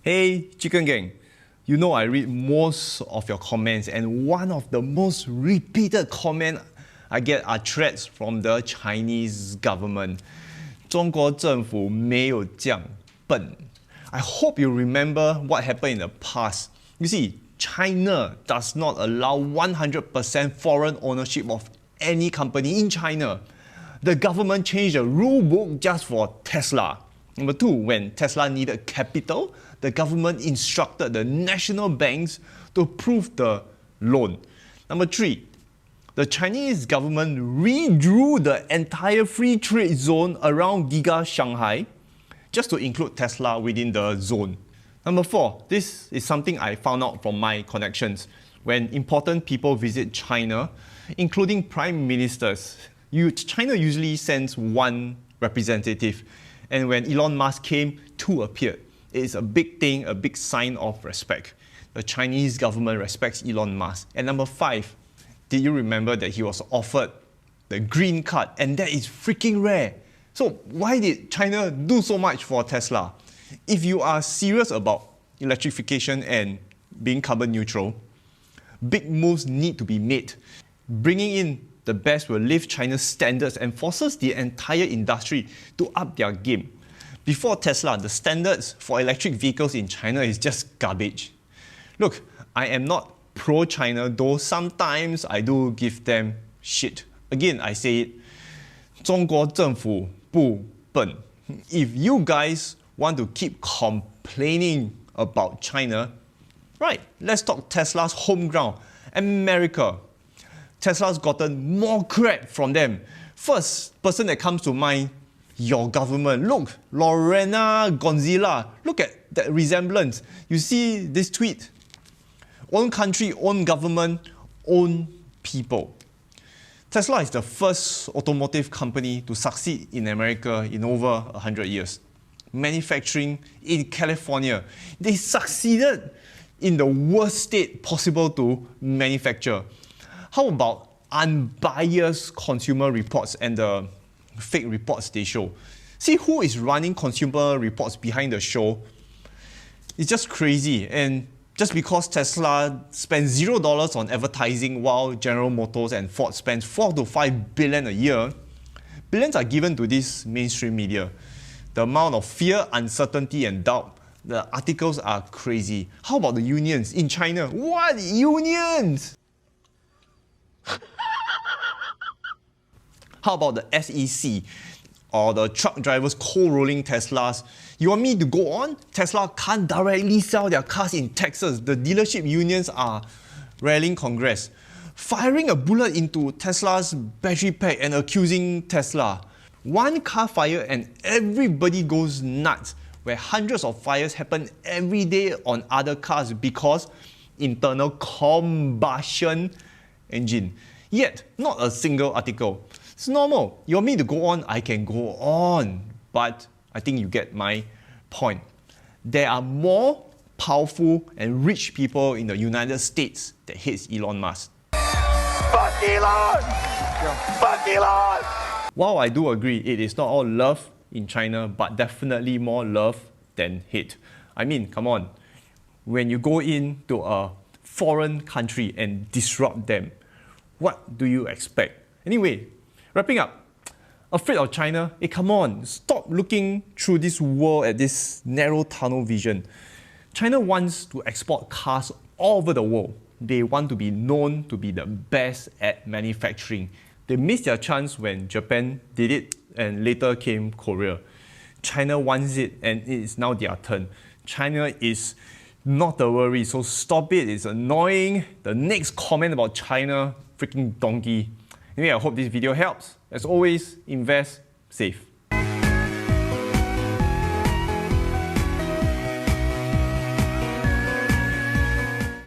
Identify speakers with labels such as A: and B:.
A: Hey, Chicken Gang. You know I read most of your comments, and one of the most repeated comments I get are threats from the Chinese government. 中国政府没有这样笨. I hope you remember what happened in the past. You see, China does not allow 100% foreign ownership of any company in China. The government changed the rule book just for Tesla. Number two, when Tesla needed capital, the government instructed the national banks to approve the loan. Number three, the Chinese government redrew the entire free trade zone around Giga Shanghai just to include Tesla within the zone. Number four, this is something I found out from my connections. When important people visit China, including prime ministers, China usually sends one representative. And when Elon Musk came, two appeared. It is a big thing, a big sign of respect. The Chinese government respects Elon Musk. And number five, did you remember that he was offered the green card? And that is freaking rare. So why did China do so much for Tesla? If you are serious about electrification and being carbon neutral, big moves need to be made. Bringing in the best will lift China's standards and forces the entire industry to up their game. Before Tesla, the standards for electric vehicles in China is just garbage. Look, I am not pro-China, though sometimes I do give them shit. Again, I say it, 中国政府不笨. If you guys want to keep complaining about China, right, let's talk Tesla's home ground, America. Tesla's gotten more crap from them. First person that comes to mind, your government. Look, Lorena Gonzila, look at that resemblance. You see this tweet? Own country, own government, own people. Tesla is the first automotive company to succeed in America in over 100 years. Manufacturing in California. They succeeded in the worst state possible to manufacture. How about unbiased consumer reports and the fake reports they show? See who is running consumer reports behind the show. It's just crazy. And just because Tesla spends $0 on advertising while General Motors and Ford spends $4 to $5 billion a year, billions are given to this mainstream media. The amount of fear, uncertainty, and doubt, the articles are crazy. How about the unions in China? What unions? How about the SEC or the truck drivers co-rolling Teslas? You want me to go on? Tesla can't directly sell their cars in Texas. The dealership unions are rallying Congress, firing a bullet into Tesla's battery pack and accusing Tesla. One car fire and everybody goes nuts, where hundreds of fires happen every day on other cars because internal combustion engine. Yet, not a single article. It's normal. You want me to go on? I can go on. But I think you get my point. There are more powerful and rich people in the United States that hates Elon Musk.
B: Fuck Elon! Fuck Elon!
A: While I do agree it is not all love in China, but definitely more love than hate. I mean, come on. When you go into a foreign country and disrupt them, what do you expect? Anyway, wrapping up. Afraid of China? Hey, come on. Stop looking through this world at this narrow tunnel vision. China wants to export cars all over the world. They want to be known to be the best at manufacturing. They missed their chance when Japan did it and later came Korea. China wants it and it is now their turn. China is not a worry, so stop it. It's annoying. The next comment about China, freaking donkey. Anyway, I hope this video helps. As always, invest safe.